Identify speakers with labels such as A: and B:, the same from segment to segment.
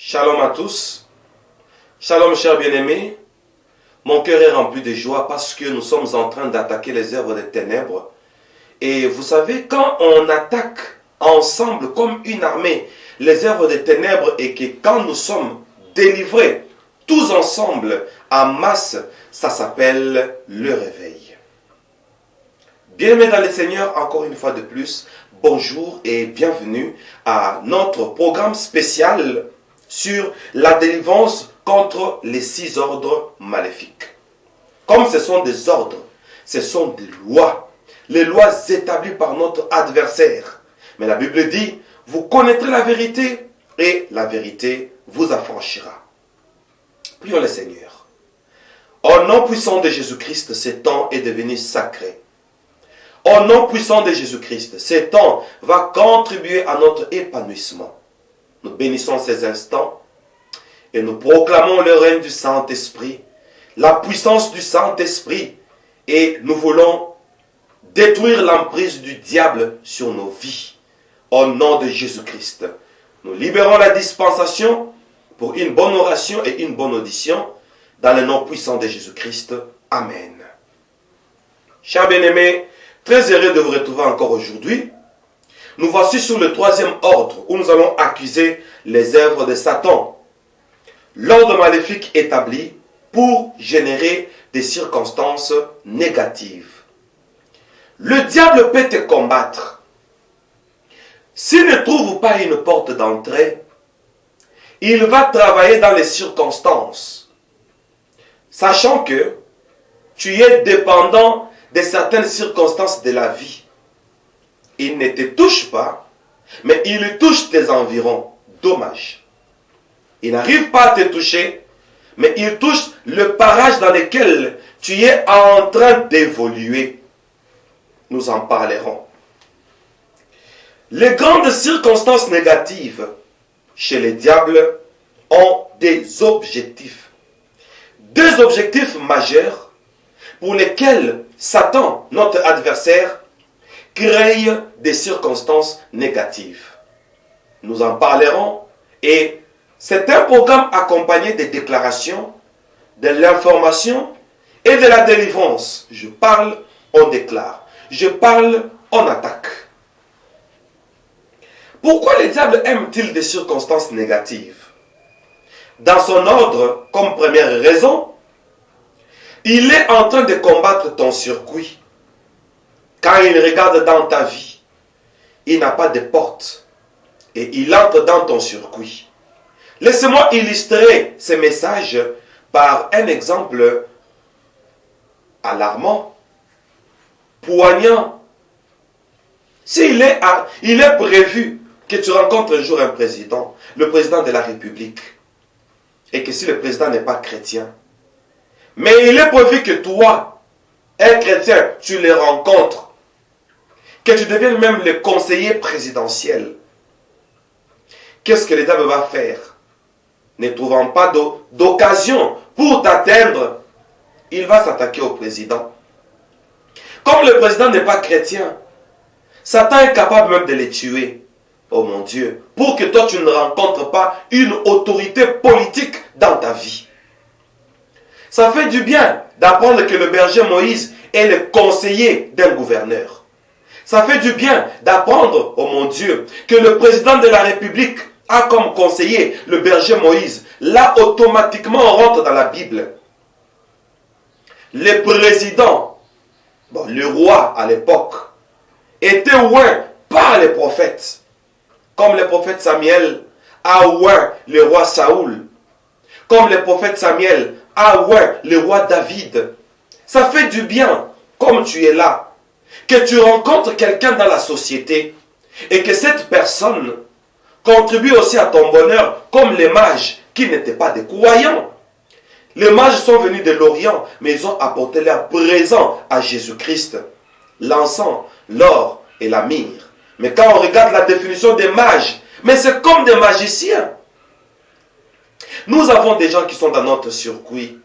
A: Shalom à tous. Shalom chers bien-aimés. Mon cœur est rempli de joie parce que nous sommes en train d'attaquer les œuvres des ténèbres. Et vous savez, quand on attaque ensemble comme une armée les œuvres des ténèbres et que quand nous sommes délivrés tous ensemble en masse, ça s'appelle le réveil. Bien-aimés dans le Seigneur, encore une fois de plus, bonjour et bienvenue à notre programme spécial sur la délivrance contre les 6 ordres maléfiques. Comme ce sont des ordres, ce sont des lois, les lois établies par notre adversaire. Mais la Bible dit, vous connaîtrez la vérité et la vérité vous affranchira. Prions le Seigneur. Au nom puissant de Jésus-Christ, ce temps est devenu sacré. Au nom puissant de Jésus-Christ, ce temps va contribuer à notre épanouissement. Nous bénissons ces instants et nous proclamons le règne du Saint-Esprit, la puissance du Saint-Esprit, et nous voulons détruire l'emprise du diable sur nos vies. Au nom de Jésus-Christ, nous libérons la dispensation pour une bonne oration et une bonne audition dans le nom puissant de Jésus-Christ. Amen. Chers bien-aimés, très heureux de vous retrouver encore aujourd'hui. Nous voici sur le 3e ordre où nous allons accuser les œuvres de Satan. L'ordre maléfique établi pour générer des circonstances négatives. Le diable peut te combattre. S'il ne trouve pas une porte d'entrée, il va travailler dans les circonstances, sachant que tu es dépendant de certaines circonstances de la vie. Il ne te touche pas, mais il touche tes environs. Dommage. Il n'arrive pas à te toucher, mais il touche le parage dans lequel tu es en train d'évoluer. Nous en parlerons. Les grandes circonstances négatives chez les diables ont des objectifs. 2 objectifs majeurs pour lesquels Satan, notre adversaire, crée des circonstances négatives. Nous en parlerons et c'est un programme accompagné des déclarations, de l'information et de la délivrance. Je parle, on déclare. Je parle, on attaque. Pourquoi le diable aime-t-il des circonstances négatives? Dans son ordre, comme première raison, il est en train de combattre ton circuit. Quand il regarde dans ta vie, il n'a pas de porte et il entre dans ton circuit. Laissez-moi illustrer ce message par un exemple alarmant, poignant. Il est prévu que tu rencontres un jour un président, le président de la République, et que si le président n'est pas chrétien, mais il est prévu que toi, un chrétien, tu le rencontres, que tu deviennes même le conseiller présidentiel. Qu'est-ce que le diable va faire? Ne trouvant pas d'occasion pour t'atteindre, il va s'attaquer au président. Comme le président n'est pas chrétien, Satan est capable même de les tuer. Oh mon Dieu, pour que toi tu ne rencontres pas une autorité politique dans ta vie. Ça fait du bien d'apprendre que le berger Moïse est le conseiller d'un gouverneur. Ça fait du bien d'apprendre, oh mon Dieu, que le président de la République a comme conseiller le berger Moïse. Là, automatiquement, on rentre dans la Bible. Le président, le roi à l'époque, était oint par les prophètes. Comme le prophète Samuel a oint le roi Saoul. Comme le prophète Samuel a oint le roi David. Ça fait du bien, comme tu es là, que tu rencontres quelqu'un dans la société et que cette personne contribue aussi à ton bonheur, comme les mages qui n'étaient pas des croyants. Les mages sont venus de l'Orient, mais ils ont apporté leur présent à Jésus-Christ. L'encens, l'or et la myrrhe. Mais quand on regarde la définition des mages, mais c'est comme des magiciens. Nous avons des gens qui sont dans notre circuit,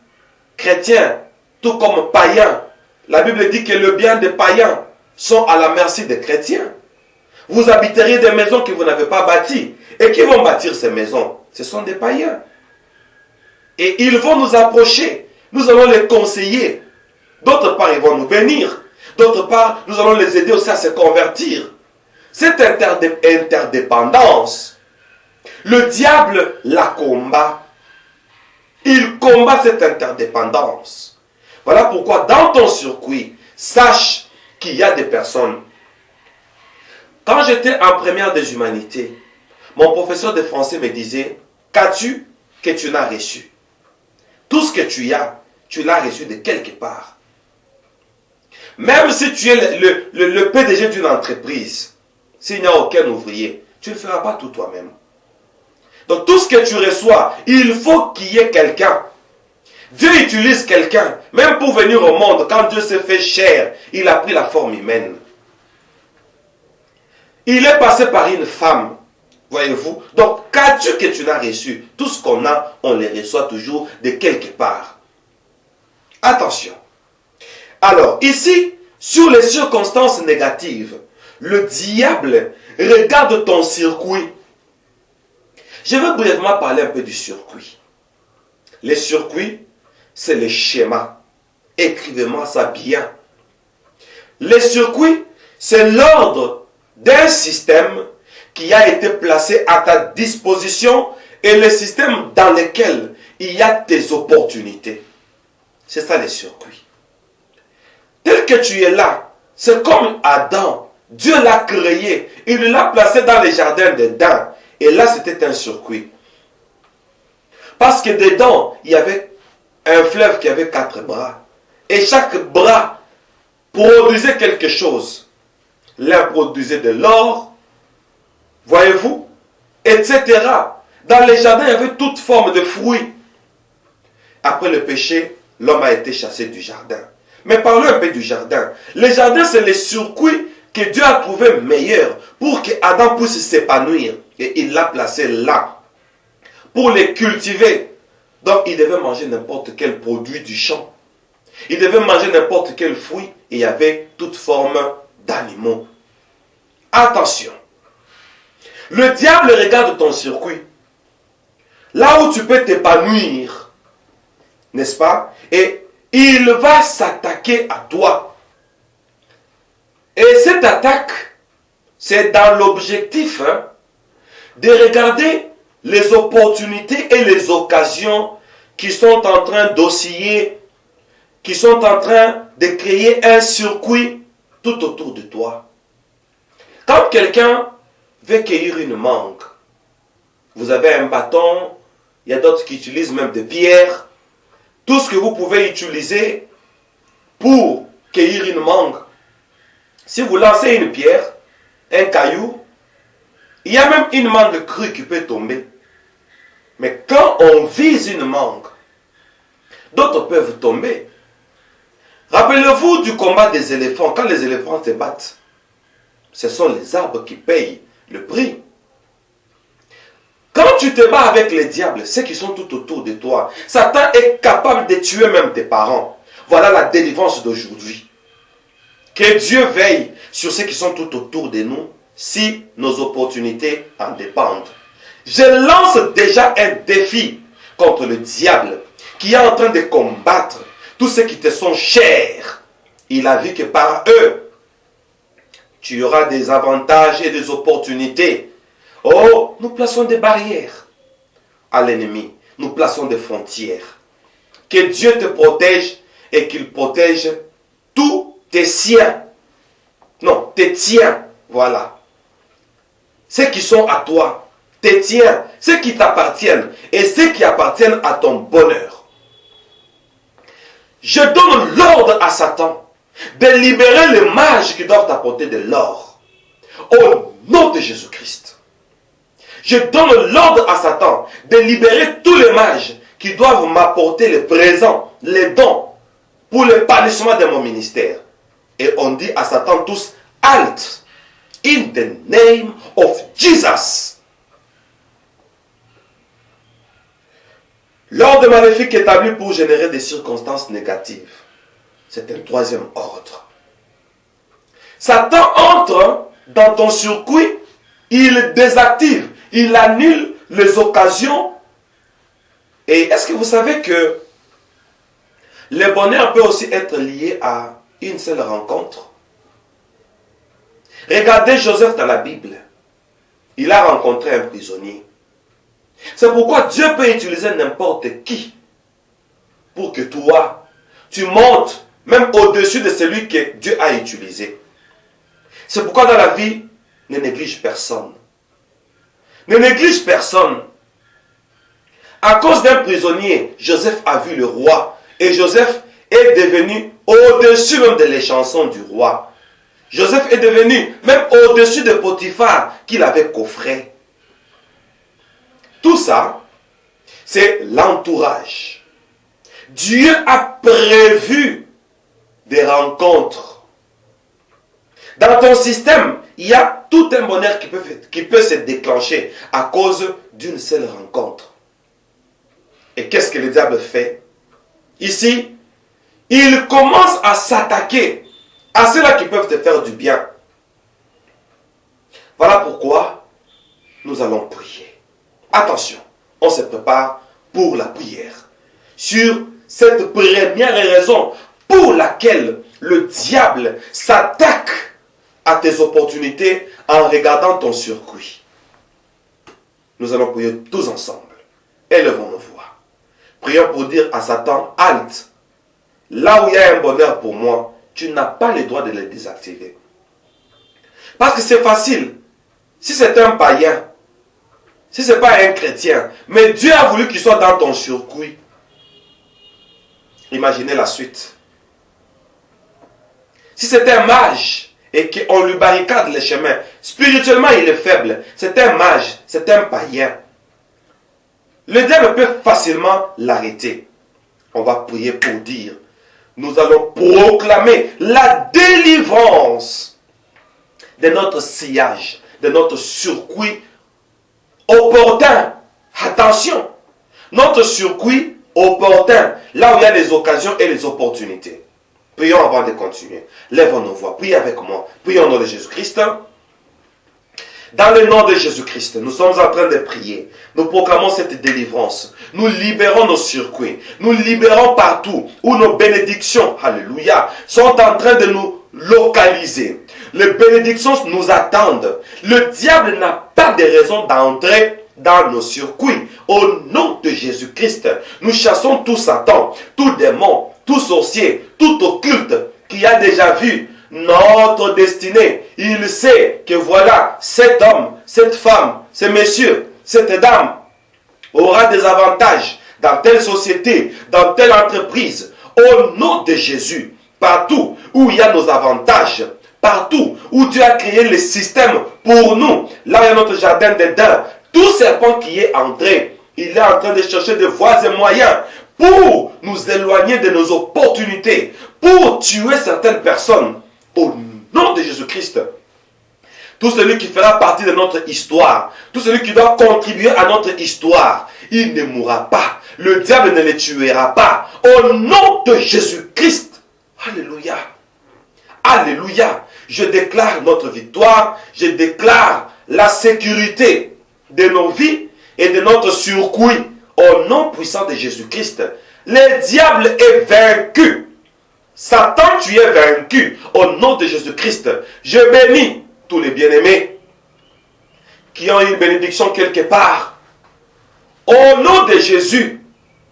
A: chrétiens, tout comme païens. La Bible dit que le bien des païens sont à la merci des chrétiens. Vous habiteriez des maisons que vous n'avez pas bâties. Et qui vont bâtir ces maisons? Ce sont des païens. Et ils vont nous approcher. Nous allons les conseiller. D'autre part, ils vont nous bénir. D'autre part, nous allons les aider aussi à se convertir. Cette interdépendance, le diable la combat. Il combat cette interdépendance. Voilà pourquoi dans ton circuit, sache qu'il y a des personnes. Quand j'étais en première des humanités, mon professeur de français me disait, qu'as-tu que tu n'as reçu? Tout ce que tu as, tu l'as reçu de quelque part. Même si tu es le PDG d'une entreprise, s'il n'y a aucun ouvrier, tu ne le feras pas tout toi-même. Donc tout ce que tu reçois, il faut qu'il y ait quelqu'un. Dieu utilise quelqu'un, même pour venir au monde, quand Dieu s'est fait chair, il a pris la forme humaine. Il est passé par une femme, voyez-vous. Donc, qu'as-tu que tu n'as reçu? Tout ce qu'on a, on les reçoit toujours de quelque part. Attention. Alors, ici, sur les circonstances négatives, le diable regarde ton circuit. Je vais brièvement parler un peu du circuit. Les circuits, c'est les schémas. Écrivez-moi ça bien. Les circuits, c'est l'ordre d'un système qui a été placé à ta disposition et le système dans lequel il y a tes opportunités. C'est ça les circuits. Tel que tu es là, c'est comme Adam. Dieu l'a créé. Il l'a placé dans les jardins d'Éden. Et là, c'était un circuit. Parce que dedans, il y avait un fleuve qui avait 4 bras. Et chaque bras produisait quelque chose. L'un produisait de l'or, voyez-vous, etc. Dans les jardins, il y avait toute forme de fruits. Après le péché, l'homme a été chassé du jardin. Mais parlons un peu du jardin. Le jardin, c'est les circuits que Dieu a trouvé meilleurs pour que Adam puisse s'épanouir. Et il l'a placé là pour les cultiver. Donc, il devait manger n'importe quel produit du champ. Il devait manger n'importe quel fruit. Et il y avait toute forme d'animaux. Attention. Le diable regarde ton circuit. Là où tu peux t'épanouir. N'est-ce pas? Et il va s'attaquer à toi. Et cette attaque, c'est dans l'objectif de regarder les opportunités et les occasions qui sont en train d'osciller, qui sont en train de créer un circuit tout autour de toi. Quand quelqu'un veut cueillir une mangue, vous avez un bâton, il y a d'autres qui utilisent même des pierres, tout ce que vous pouvez utiliser pour cueillir une mangue. Si vous lancez une pierre, un caillou, il y a même une mangue crue qui peut tomber. Mais quand on vise une mangue, d'autres peuvent tomber. Rappelez-vous du combat des éléphants. Quand les éléphants se battent, ce sont les arbres qui payent le prix. Quand tu te bats avec les diables, ceux qui sont tout autour de toi, Satan est capable de tuer même tes parents. Voilà la délivrance d'aujourd'hui. Que Dieu veille sur ceux qui sont tout autour de nous, si nos opportunités en dépendent. Je lance déjà un défi contre le diable qui est en train de combattre tous ceux qui te sont chers. Il a vu que par eux, tu auras des avantages et des opportunités. Oh, nous plaçons des barrières à l'ennemi. Nous plaçons des frontières. Que Dieu te protège et qu'il protège tous tes siens. Non, tes tiens. Voilà. Ceux qui sont à toi, tes tiens, ceux qui t'appartiennent et ceux qui appartiennent à ton bonheur. Je donne l'ordre à Satan de libérer les mages qui doivent t'apporter de l'or. Au nom de Jésus-Christ. Je donne l'ordre à Satan de libérer tous les mages qui doivent m'apporter les présents, les dons pour l'épanouissement de mon ministère. Et on dit à Satan tous, halt! In the name of Jesus. L'ordre maléfique établi pour générer des circonstances négatives. C'est un troisième ordre. Satan entre dans ton circuit, il désactive, il annule les occasions. Et est-ce que vous savez que le bonheur peut aussi être lié à une seule rencontre? Regardez Joseph dans la Bible. Il a rencontré un prisonnier. C'est pourquoi Dieu peut utiliser n'importe qui pour que toi, tu montes même au-dessus de celui que Dieu a utilisé. C'est pourquoi dans la vie, ne néglige personne. Ne néglige personne. À cause d'un prisonnier, Joseph a vu le roi. Et Joseph est devenu au-dessus même de les chansons du roi. Joseph est devenu même au-dessus de Potiphar qu'il avait coffré. Tout ça, c'est l'entourage. Dieu a prévu des rencontres. Dans ton système, il y a tout un bonheur qui peut se déclencher à cause d'une seule rencontre. Et qu'est-ce que le diable fait? Ici, il commence à s'attaquer à ceux-là qui peuvent te faire du bien. Voilà pourquoi nous allons prier. Attention, on se prépare pour la prière. Sur cette première raison pour laquelle le diable s'attaque à tes opportunités en regardant ton circuit. Nous allons prier tous ensemble. Élevons nos voix. Prions pour dire à Satan, halte. Là où il y a un bonheur pour moi, tu n'as pas le droit de le désactiver. Parce que c'est facile. Si c'est un païen, si ce n'est pas un chrétien, mais Dieu a voulu qu'il soit dans ton circuit. Imaginez la suite. Si c'est un mage et qu'on lui barricade les chemins, spirituellement il est faible. C'est un mage, c'est un païen. Le diable peut facilement l'arrêter. On va prier pour dire, nous allons proclamer la délivrance de notre sillage, de notre circuit opportun. Attention, notre circuit opportun, là où il y a les occasions et les opportunités. Prions avant de continuer. Lèvons nos voix. Priez avec moi. Prions au nom de Jésus-Christ. Dans le nom de Jésus-Christ, nous sommes en train de prier. Nous proclamons cette délivrance. Nous libérons nos circuits. Nous libérons partout où nos bénédictions, alléluia, sont en train de nous localiser. Les bénédictions nous attendent. Le diable n'a pas de raison d'entrer dans nos circuits. Au nom de Jésus-Christ, nous chassons tout Satan, tout démon, tout sorcier, tout occulte qui a déjà vu notre destinée. Il sait que voilà, cet homme, cette femme, ce monsieur, cette dame aura des avantages dans telle société, dans telle entreprise. Au nom de Jésus, partout où il y a nos avantages, partout où Dieu a créé le système pour nous, là où il y a notre jardin d'Éden, tout serpent qui est entré, il est en train de chercher des voies et moyens pour nous éloigner de nos opportunités, pour tuer certaines personnes. Au nom de Jésus-Christ, tout celui qui fera partie de notre histoire, tout celui qui doit contribuer à notre histoire, il ne mourra pas. Le diable ne le tuera pas. Au nom de Jésus-Christ. Alléluia. Alléluia. Je déclare notre victoire. Je déclare la sécurité de nos vies et de notre circuit. Au nom puissant de Jésus-Christ. Le diable est vaincu. Satan, tu es vaincu. Au nom de Jésus-Christ. Je bénis tous les bien-aimés qui ont une bénédiction quelque part. Au nom de Jésus,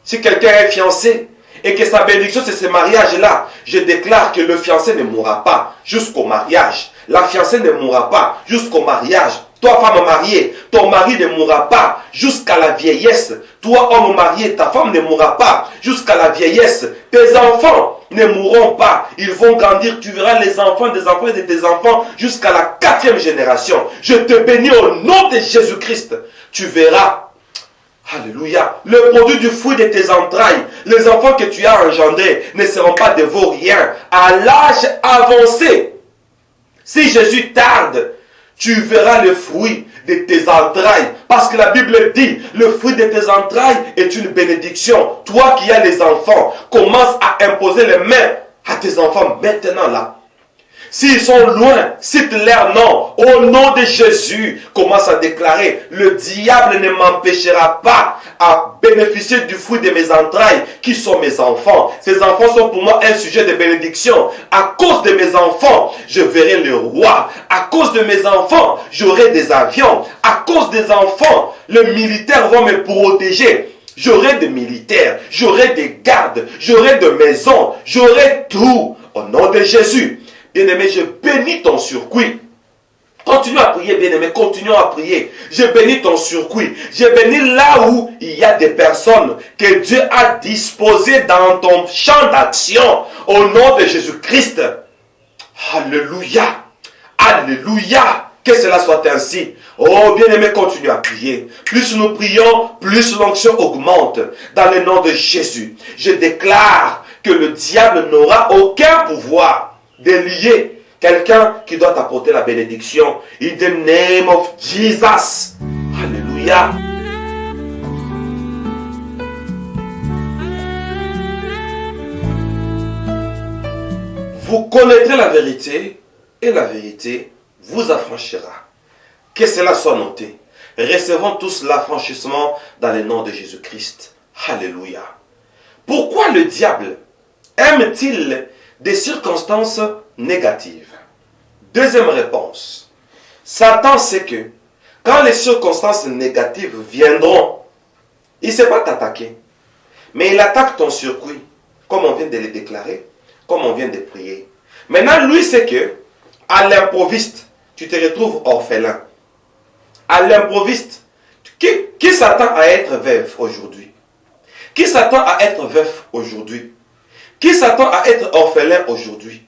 A: si quelqu'un est fiancé et que sa bénédiction c'est ce mariage-là, je déclare que le fiancé ne mourra pas jusqu'au mariage. La fiancée ne mourra pas jusqu'au mariage. Toi, femme mariée, ton mari ne mourra pas jusqu'à la vieillesse. Toi, homme marié, ta femme ne mourra pas jusqu'à la vieillesse. Tes enfants ne mourront pas. Ils vont grandir. Tu verras les enfants des enfants et de tes enfants jusqu'à la 4e génération. Je te bénis au nom de Jésus-Christ. Tu verras, alléluia, le produit du fruit de tes entrailles. Les enfants que tu as engendrés ne seront pas de vauriens. À l'âge avancé, si Jésus tarde, tu verras le fruit de tes entrailles. Parce que la Bible dit, le fruit de tes entrailles est une bénédiction. Toi qui as les enfants, commence à imposer les mains à tes enfants maintenant là. S'ils sont loin, cite leur nom. Au nom de Jésus, commence à déclarer, le diable ne m'empêchera pas à bénéficier du fruit de mes entrailles, qui sont mes enfants. Ces enfants sont pour moi un sujet de bénédiction. À cause de mes enfants, je verrai le roi. À cause de mes enfants, j'aurai des avions. À cause des enfants, les militaires vont me protéger. J'aurai des militaires, j'aurai des gardes, j'aurai des maisons, j'aurai tout. Au nom de Jésus. Bien-aimé, je bénis ton circuit. Continue à prier, bien-aimé, continuons à prier. Je bénis ton circuit. Je bénis là où il y a des personnes que Dieu a disposées dans ton champ d'action. Au nom de Jésus-Christ. Alléluia. Alléluia. Que cela soit ainsi. Oh, bien-aimé, continue à prier. Plus nous prions, plus l'onction augmente. Dans le nom de Jésus, je déclare que le diable n'aura aucun pouvoir de lier quelqu'un qui doit apporter la bénédiction. In the name of Jesus. Alléluia. Vous connaîtrez la vérité et la vérité vous affranchira. Que cela soit noté. Recevons tous l'affranchissement dans le nom de Jésus-Christ. Alléluia. Pourquoi le diable aime-t-il des circonstances négatives? Deuxième réponse. Satan sait que quand les circonstances négatives viendront, il ne sait pas t'attaquer. Mais il attaque ton circuit, comme on vient de le déclarer, comme on vient de prier. Maintenant, lui sait que à l'improviste, tu te retrouves orphelin. À l'improviste, qui s'attend à être veuve aujourd'hui? Qui s'attend à être veuf aujourd'hui? Qui s'attend à être orphelin aujourd'hui?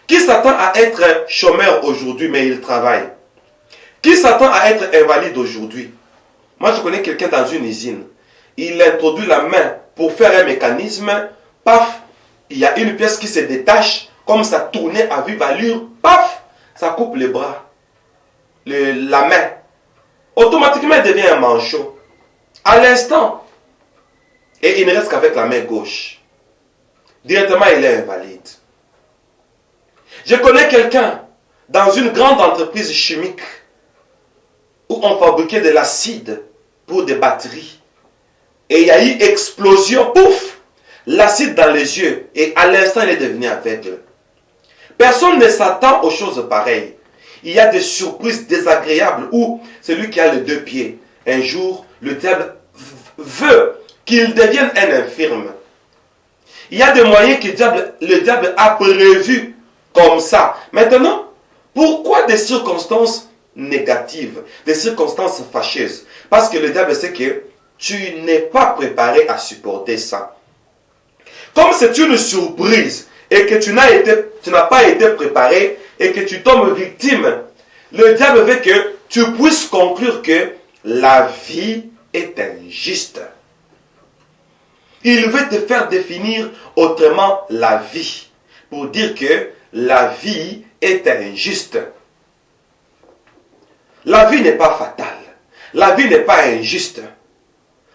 A: Qui s'attend à être chômeur aujourd'hui, mais il travaille? Qui s'attend à être invalide aujourd'hui? Moi, je connais quelqu'un dans une usine. Il introduit la main pour faire un mécanisme. Paf, il y a une pièce qui se détache, comme ça tournait à vive allure. Paf, ça coupe les bras. La main. Automatiquement, elle devient un manchot. À l'instant. Et il ne reste qu'avec la main gauche. Directement, il est invalide. Je connais quelqu'un dans une grande entreprise chimique où on fabriquait de l'acide pour des batteries. Et il y a eu explosion, pouf, l'acide dans les yeux. Et à l'instant, il est devenu aveugle. Personne ne s'attend aux choses pareilles. Il y a des surprises désagréables où celui qui a les deux pieds, un jour, le diable veut qu'il devienne un infirme. Il y a des moyens que le diable a prévus comme ça. Maintenant, pourquoi des circonstances négatives, des circonstances fâcheuses? Parce que le diable sait que tu n'es pas préparé à supporter ça. Comme c'est une surprise et que tu n'as pas été préparé et que tu tombes victime, le diable veut que tu puisses conclure que la vie est injuste. Il veut te faire définir autrement la vie pour dire que la vie est injuste. La vie n'est pas fatale. La vie n'est pas injuste.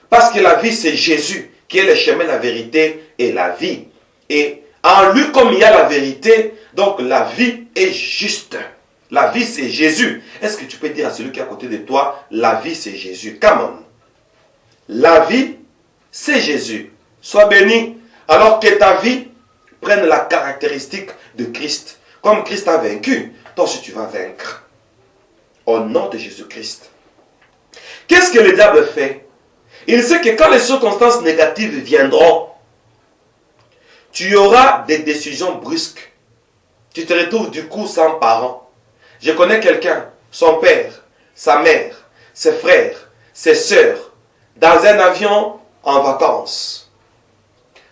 A: Parce que la vie, c'est Jésus qui est le chemin, la vérité et la vie. Et en lui, comme il y a la vérité, donc la vie est juste. La vie, c'est Jésus. Est-ce que tu peux dire à celui qui est à côté de toi, la vie, c'est Jésus? Come on. La vie, c'est Jésus. Sois béni, alors que ta vie prenne la caractéristique de Christ. Comme Christ a vaincu, toi aussi tu vas vaincre. Au nom de Jésus-Christ. Qu'est-ce que le diable fait? Il sait que quand les circonstances négatives viendront, tu auras des décisions brusques. Tu te retrouves du coup sans parents. Je connais quelqu'un, son père, sa mère, ses frères, ses sœurs, dans un avion en vacances,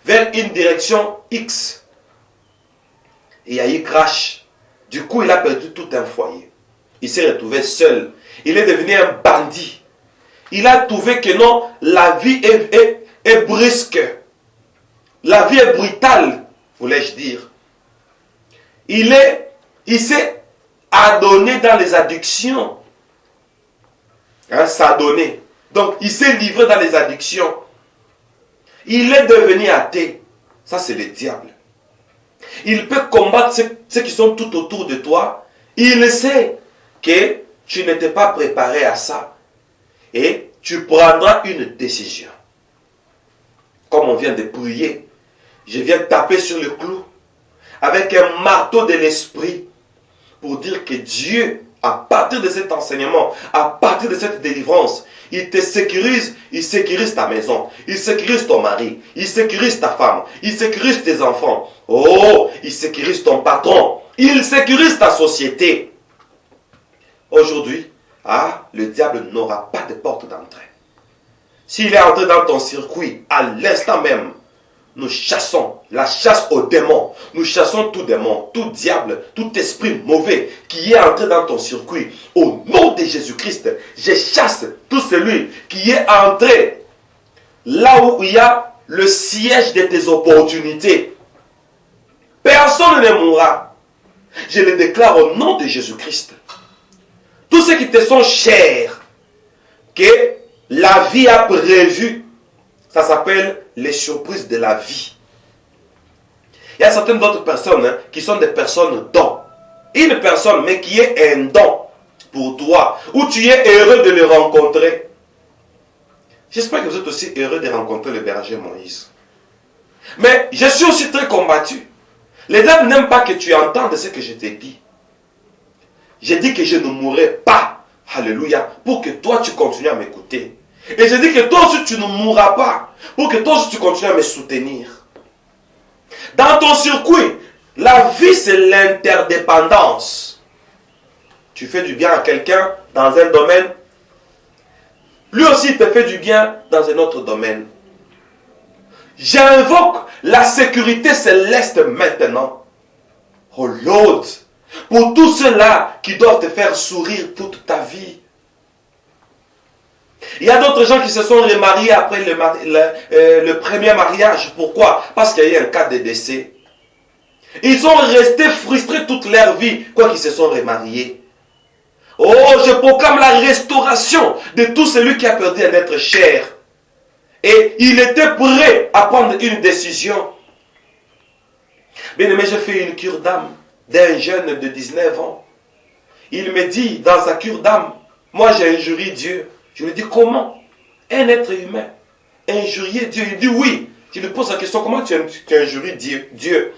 A: vers une direction X. Il y a eu crash. Du coup, il a perdu tout un foyer. Il s'est retrouvé seul. Il est devenu un bandit. Il a trouvé que non, la vie est brusque. La vie est brutale, voulais-je dire. Il s'est adonné dans les addictions. S'adonner. Donc, il s'est livré dans les addictions. Il est devenu athée. Ça, c'est le diable. Il peut combattre ceux qui sont tout autour de toi. Il sait que tu n'étais pas préparé à ça. Et tu prendras une décision. Comme on vient de prier, je viens taper sur le clou avec un marteau de l'esprit pour dire que Dieu, à partir de cet enseignement, à partir de cette délivrance, il te sécurise, il sécurise ta maison, il sécurise ton mari, il sécurise ta femme, il sécurise tes enfants. Oh, il sécurise ton patron, il sécurise ta société. Aujourd'hui, le diable n'aura pas de porte d'entrée. S'il est entré dans ton circuit, à l'instant même, nous chassons la chasse aux démons. Nous chassons tout démon, tout diable, tout esprit mauvais qui est entré dans ton circuit. Au nom de Jésus-Christ, je chasse tout celui qui est entré là où il y a le siège de tes opportunités. Personne ne mourra. Je le déclare au nom de Jésus-Christ. Tous ceux qui te sont chers, que la vie a prévu, ça s'appelle les surprises de la vie. Il y a certaines autres personnes qui sont des personnes dons. Une personne, mais qui est un don pour toi, où tu es heureux de le rencontrer. J'espère que vous êtes aussi heureux de rencontrer le berger Moïse. Mais je suis aussi très combattu. Les diables n'aiment pas que tu entendes ce que je t'ai dit. J'ai dit que je ne mourrai pas. Alléluia. Pour que toi tu continues à m'écouter. Et j'ai dit que toi aussi tu ne mourras pas. Pour que toi aussi tu continues à me soutenir. Dans ton circuit, la vie c'est l'interdépendance. Tu fais du bien à quelqu'un dans un domaine. Lui aussi il te fait du bien dans un autre domaine. J'invoque la sécurité céleste maintenant. Oh Lord, pour tous ceux-là qui doivent te faire sourire toute ta vie. Il y a d'autres gens qui se sont remariés après le premier mariage. Pourquoi? Parce qu'il y a eu un cas de décès. Ils sont restés frustrés toute leur vie, quoi qu'ils se sont remariés. Oh, je proclame la restauration de tout celui qui a perdu un être cher. Et il était prêt à prendre une décision. Bien aimé, j'ai fait une cure d'âme d'un jeune de 19 ans. Il me dit dans sa cure d'âme, moi j'ai injurié Dieu. Je lui dis comment? Un être humain injurier Dieu? Il dit oui. Je lui pose la question, comment tu injuries Dieu?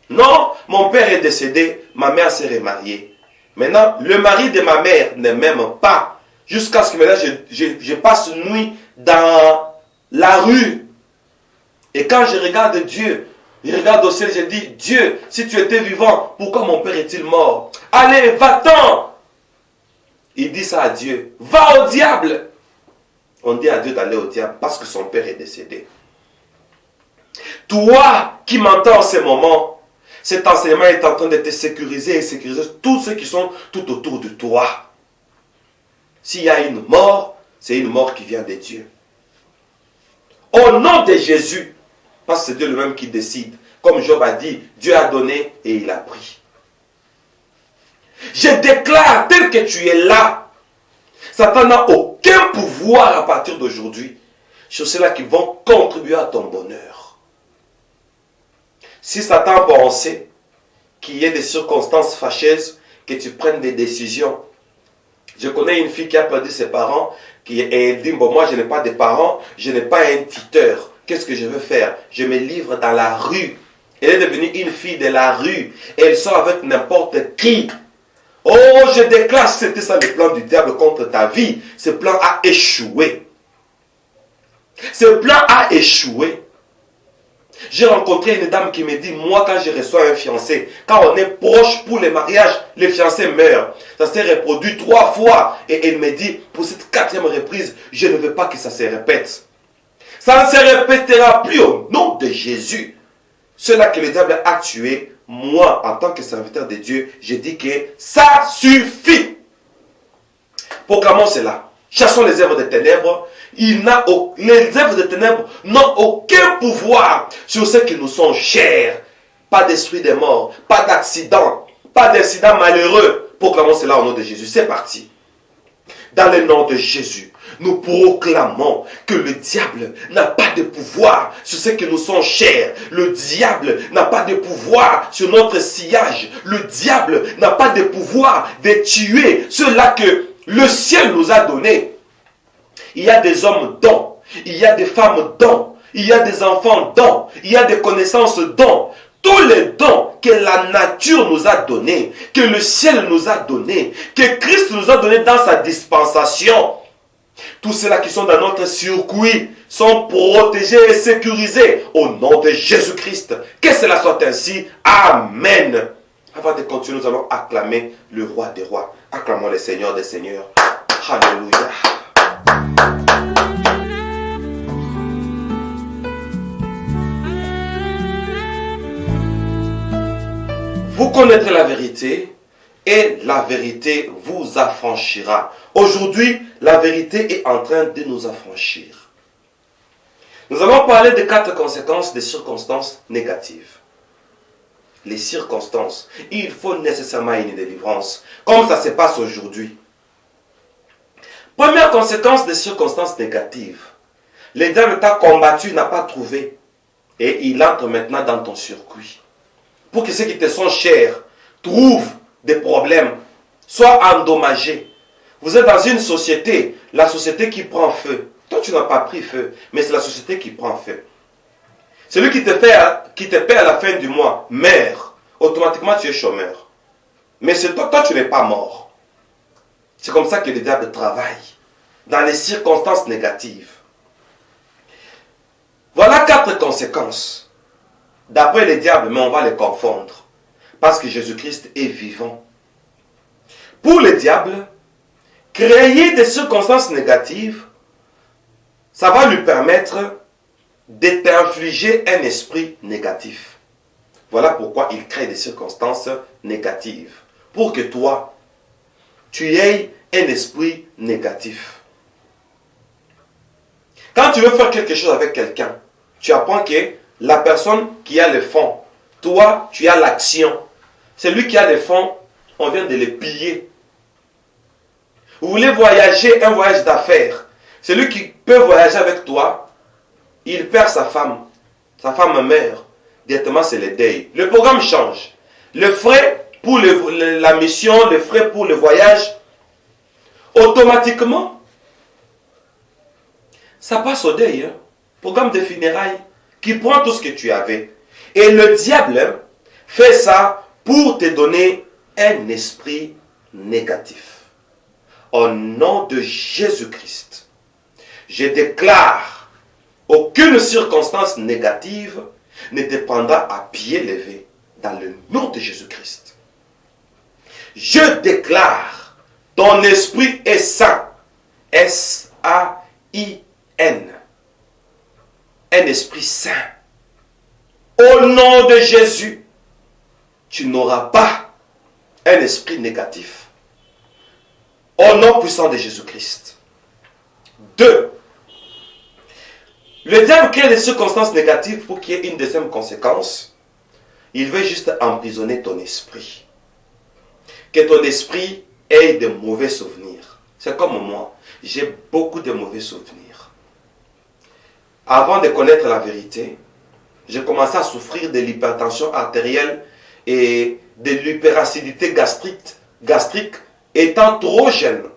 A: Non, mon père est décédé, ma mère s'est remariée. Maintenant, le mari de ma mère ne m'aime pas. Jusqu'à ce que maintenant je passe nuit dans la rue. Et quand je regarde Dieu, je regarde au ciel, je dis, Dieu, si tu étais vivant, pourquoi mon père est-il mort? Allez, va-t'en! Il dit ça à Dieu. Va au diable! On dit à Dieu d'aller au diable parce que son père est décédé. Toi qui m'entends en ce moment, cet enseignement est en train de te sécuriser et sécuriser tous ceux qui sont tout autour de toi. S'il y a une mort, c'est une mort qui vient de Dieu. Au nom de Jésus, parce que c'est Dieu lui-même qui décide. Comme Job a dit, Dieu a donné et il a pris. Je déclare, tel que tu es là, Satan n'a aucun pouvoir à partir d'aujourd'hui sur ceux-là qui vont contribuer à ton bonheur. Si Satan pensait qu'il y ait des circonstances fâcheuses, que tu prennes des décisions. Je connais une fille qui a perdu ses parents, elle dit, bon, moi je n'ai pas de parents, je n'ai pas un tuteur. Qu'est-ce que je veux faire? Je me livre dans la rue. Elle est devenue une fille de la rue. Elle sort avec n'importe qui. Oh, je déclare, c'était ça le plan du diable contre ta vie. Ce plan a échoué. Ce plan a échoué. J'ai rencontré une dame qui me dit, moi quand je reçois un fiancé, quand on est proche pour le mariage, le fiancé meurt. Ça s'est reproduit 3 fois. Et elle me dit, pour cette 4e reprise, je ne veux pas que ça se répète. Ça ne se répétera plus au nom de Jésus. Ceux-là que le diable a tué, moi, en tant que serviteur de Dieu, je dis que ça suffit. Proclamons cela. Chassons les œuvres des ténèbres. Les œuvres des ténèbres n'ont aucun pouvoir sur ceux qui nous sont chers. Pas d'esprit de mort, pas d'accident, pas d'incident malheureux. Proclamons cela au nom de Jésus. C'est parti. Dans le nom de Jésus, nous proclamons que le diable n'a pas de pouvoir sur ce que nous sommes chers. Le diable n'a pas de pouvoir sur notre sillage. Le diable n'a pas de pouvoir de tuer ceux-là que le ciel nous a donnés. Il y a des hommes dons, il y a des femmes dons, il y a des enfants dons, il y a des connaissances dons. Tous les dons que la nature nous a donnés, que le ciel nous a donnés, que Christ nous a donnés dans sa dispensation, tous ceux-là qui sont dans notre circuit sont protégés et sécurisés au nom de Jésus-Christ. Que cela soit ainsi. Amen. Avant de continuer, nous allons acclamer le roi des rois. Acclamons le Seigneur des seigneurs. Alléluia. Vous connaîtrez la vérité et la vérité vous affranchira. Aujourd'hui, la vérité est en train de nous affranchir. Nous allons parler de 4 conséquences des circonstances négatives. Les circonstances. Il faut nécessairement une délivrance, comme ça se passe aujourd'hui. Première conséquence des circonstances négatives. Le diable t'a combattu, n'a pas trouvé. Et il entre maintenant dans ton circuit. Pour que ceux qui te sont chers trouvent des problèmes, soient endommagés. Vous êtes dans une société, la société qui prend feu. Toi, tu n'as pas pris feu, mais c'est la société qui prend feu. Celui qui te paie à la fin du mois meurt. Automatiquement, tu es chômeur. Mais c'est toi, tu n'es pas mort. C'est comme ça que le diable travaille. Dans les circonstances négatives. Voilà 4 conséquences. D'après le diable, mais on va les confondre. Parce que Jésus-Christ est vivant. Pour le diable, créer des circonstances négatives, ça va lui permettre de t'infliger un esprit négatif. Voilà pourquoi il crée des circonstances négatives. Pour que toi, tu aies un esprit négatif. Quand tu veux faire quelque chose avec quelqu'un, tu apprends que la personne qui a le fond, toi, tu as l'action. Celui qui a le fond, on vient de le piller. Vous voulez voyager, un voyage d'affaires. Celui qui peut voyager avec toi, il perd sa femme. Sa femme meurt. Directement, c'est le deuil. Le programme change. Le frais pour la mission, le frais pour le voyage, automatiquement, ça passe au deuil. Hein? Programme de funérailles qui prend tout ce que tu avais. Et le diable fait ça pour te donner un esprit négatif. Au nom de Jésus-Christ, je déclare aucune circonstance négative ne te prendra à pied levé dans le nom de Jésus-Christ. Je déclare ton esprit est saint. S-A-I-N. Un esprit saint. Au nom de Jésus, tu n'auras pas un esprit négatif. Au nom puissant de Jésus-Christ. 2. Le diable crée des circonstances négatives pour qu'il y ait une deuxième conséquence. Il veut juste emprisonner ton esprit. Que ton esprit ait de mauvais souvenirs. C'est comme moi. J'ai beaucoup de mauvais souvenirs. Avant de connaître la vérité, j'ai commencé à souffrir de l'hypertension artérielle et de l'hyperacidité gastrique étant trop jeune.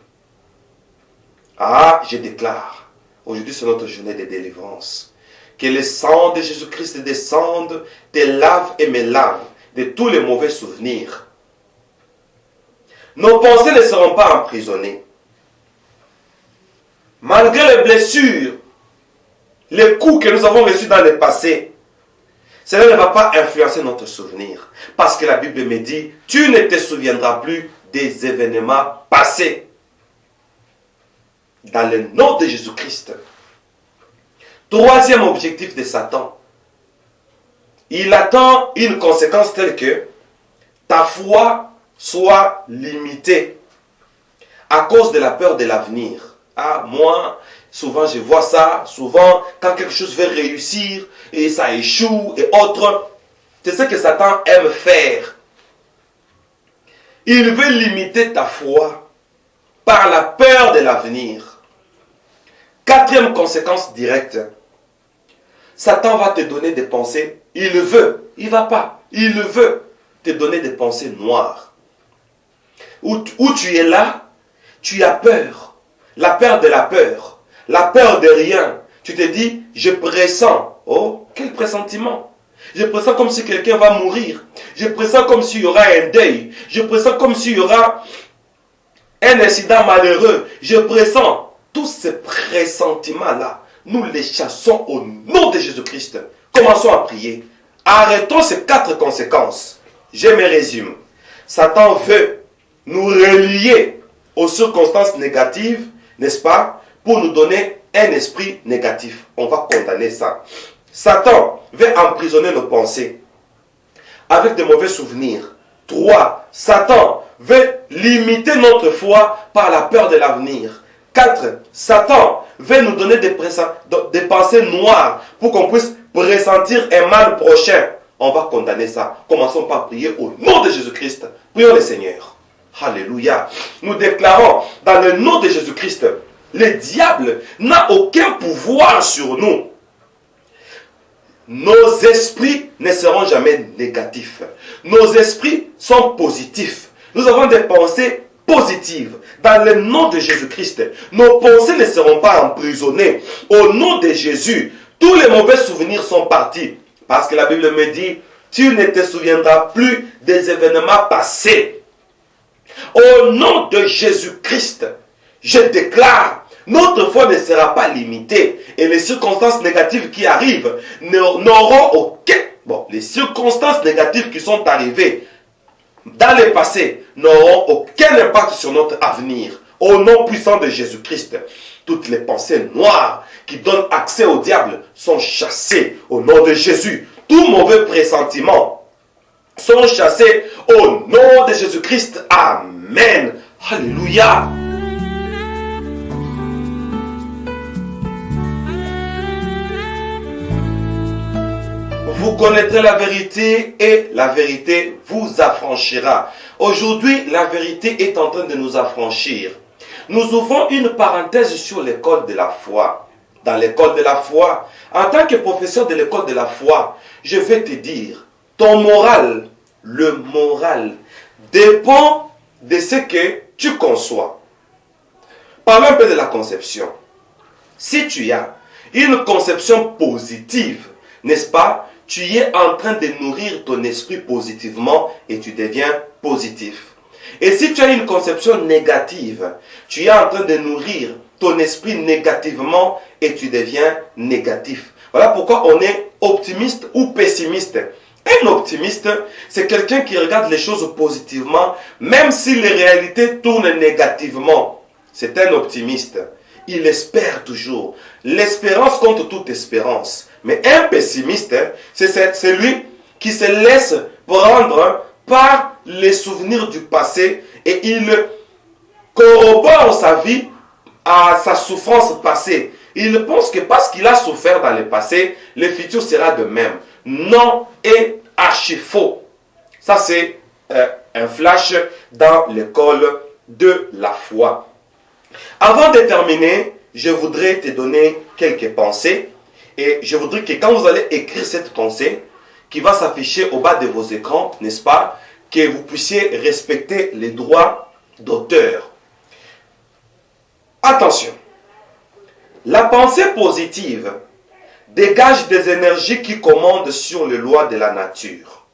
A: Ah, je déclare, aujourd'hui c'est notre journée de délivrance, que le sang de Jésus-Christ descende, te lave et me lave de tous les mauvais souvenirs. Nos pensées ne seront pas emprisonnées. Malgré les blessures, les coups que nous avons reçus dans le passé, cela ne va pas influencer notre souvenir. Parce que la Bible me dit, tu ne te souviendras plus des événements passés. Dans le nom de Jésus-Christ. Troisième objectif de Satan. Il attend une conséquence telle que ta foi soit limitée à cause de la peur de l'avenir. Ah, moi, souvent je vois ça, souvent quand quelque chose veut réussir et ça échoue et autres. C'est ce que Satan aime faire. Il veut limiter ta foi par la peur de l'avenir. Quatrième conséquence directe, Satan va te donner des pensées, il le veut, il ne va pas, il le veut, te donner des pensées noires. Où tu es là, tu as peur, la peur de rien. Tu te dis, je pressens. Oh, quel pressentiment! Je pressens comme si quelqu'un va mourir. Je pressens comme s'il y aura un deuil. Je pressens comme s'il y aura un incident malheureux. Je pressens. Tous ces pressentiments-là, nous les chassons au nom de Jésus-Christ. Commençons à prier. Arrêtons ces 4 conséquences. Je me résume. Satan veut nous relier aux circonstances négatives, n'est-ce pas, pour nous donner un esprit négatif. On va condamner ça. Satan veut emprisonner nos pensées avec de mauvais souvenirs. 3. Satan veut limiter notre foi par la peur de l'avenir. 4. Satan veut nous donner des pensées noires pour qu'on puisse pressentir un mal prochain. On va condamner ça. Commençons par prier au nom de Jésus-Christ. Prions le Seigneur. Alléluia. Nous déclarons dans le nom de Jésus-Christ, le diable n'a aucun pouvoir sur nous. Nos esprits ne seront jamais négatifs. Nos esprits sont positifs. Nous avons des pensées positives. Dans le nom de Jésus-Christ, nos pensées ne seront pas emprisonnées. Au nom de Jésus, tous les mauvais souvenirs sont partis. Parce que la Bible me dit, tu ne te souviendras plus des événements passés. Au nom de Jésus-Christ, je déclare, notre foi ne sera pas limitée. Et les circonstances négatives qui arrivent n'auront aucun... Bon, les circonstances négatives qui sont arrivées dans le passé n'auront aucun impact sur notre avenir. Au nom puissant de Jésus-Christ, toutes les pensées noires qui donnent accès au diable sont chassées au nom de Jésus. Tout mauvais pressentiment sont chassés au nom de Jésus-Christ. Amen. Alléluia. Vous connaîtrez la vérité et la vérité vous affranchira. Aujourd'hui, la vérité est en train de nous affranchir. Nous ouvrons une parenthèse sur l'école de la foi. Dans l'école de la foi, en tant que professeur de l'école de la foi, je vais te dire, ton moral, le moral, dépend de ce que tu conçois. Parlons un peu de la conception. Si tu as une conception positive, n'est-ce pas, tu es en train de nourrir ton esprit positivement et tu deviens positif. Et si tu as une conception négative, tu es en train de nourrir ton esprit négativement et tu deviens négatif. Voilà pourquoi on est optimiste ou pessimiste. Un optimiste, c'est quelqu'un qui regarde les choses positivement, même si les réalités tournent négativement. C'est un optimiste. Il espère toujours. L'espérance contre toute espérance. Mais un pessimiste, c'est celui qui se laisse prendre par les souvenirs du passé et il corrobore sa vie à sa souffrance passée. Il pense que parce qu'il a souffert dans le passé, le futur sera de même. Non et archi faux. Ça c'est un flash dans l'école de la foi. Avant de terminer, je voudrais te donner quelques pensées. Et je voudrais que quand vous allez écrire cette pensée, qui va s'afficher au bas de vos écrans, n'est-ce pas, que vous puissiez respecter les droits d'auteur. Attention, la pensée positive dégage des énergies qui commandent sur les lois de la nature.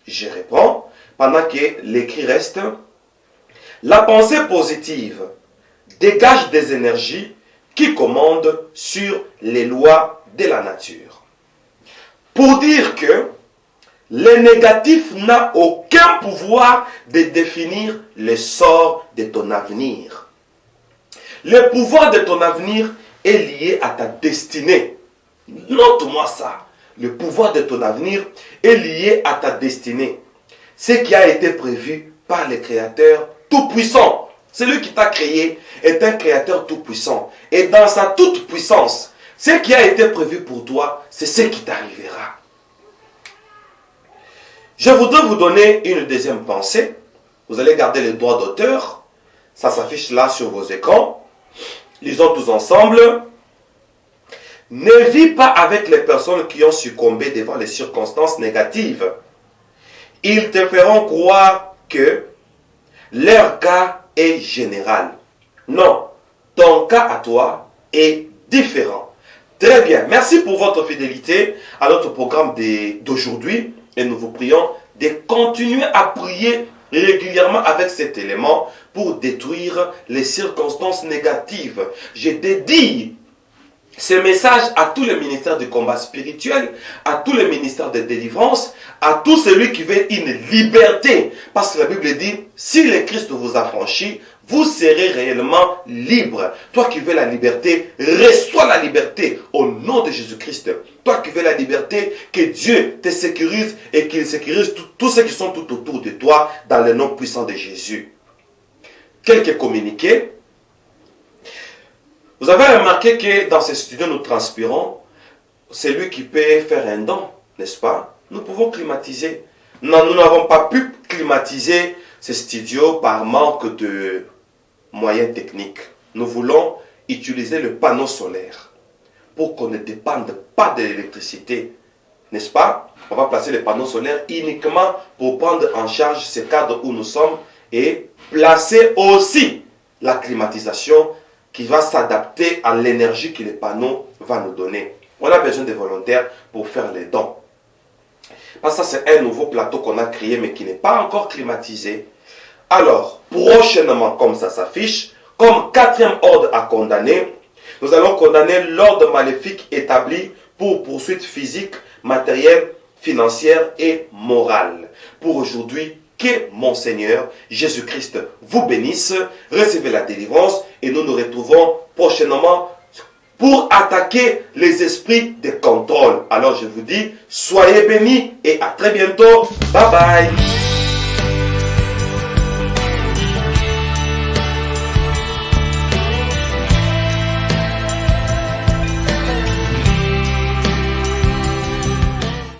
A: Je réponds, pendant que l'écrit reste, la pensée positive dégage des énergies qui commande sur les lois de la nature. Pour dire que le négatif n'a aucun pouvoir de définir le sort de ton avenir. Le pouvoir de ton avenir est lié à ta destinée. Note-moi ça. Le pouvoir de ton avenir est lié à ta destinée. Ce qui a été prévu par le Créateur Tout-Puissant. Celui qui t'a créé est un créateur tout-puissant. Et dans sa toute-puissance, ce qui a été prévu pour toi, c'est ce qui t'arrivera. Je voudrais vous donner une deuxième pensée. Vous allez garder les droits d'auteur. Ça s'affiche là sur vos écrans. Lisons tous ensemble. Ne vis pas avec les personnes qui ont succombé devant les circonstances négatives. Ils te feront croire que leur cas est général. Non, ton cas à toi est différent. Très bien, merci pour votre fidélité à notre programme d'aujourd'hui et nous vous prions de continuer à prier régulièrement avec cet élément pour détruire les circonstances négatives. Je dédie ce message à tous les ministères du combat spirituel, à tous les ministères de délivrance, à tout celui qui veut une liberté. Parce que la Bible dit, si le Christ vous a franchi, vous serez réellement libre. Toi qui veux la liberté, reçois la liberté au nom de Jésus-Christ. Toi qui veux la liberté, que Dieu te sécurise et qu'il sécurise tous ceux qui sont tout autour de toi dans le nom puissant de Jésus. Quelques communiqués. Vous avez remarqué que dans ce studio, nous transpirons. Celui qui peut faire un don, n'est-ce pas? Nous pouvons climatiser. Non, nous n'avons pas pu climatiser ce studio par manque de moyens techniques. Nous voulons utiliser le panneau solaire pour qu'on ne dépende pas de l'électricité. N'est-ce pas? On va placer le panneau solaire uniquement pour prendre en charge ce cadre où nous sommes et placer aussi la climatisation qui va s'adapter à l'énergie que le panneau va nous donner. On a besoin de volontaires pour faire les dons. Parce que ça, c'est un nouveau plateau qu'on a créé, mais qui n'est pas encore climatisé. Alors, prochainement, comme ça s'affiche, comme quatrième ordre à condamner, nous allons condamner l'ordre maléfique établi pour poursuite physique, matérielle, financière et morale. Pour aujourd'hui, que mon Seigneur Jésus-Christ vous bénisse, recevez la délivrance et nous nous retrouvons prochainement pour attaquer les esprits de contrôle. Alors je vous dis, soyez bénis et à très bientôt. Bye bye.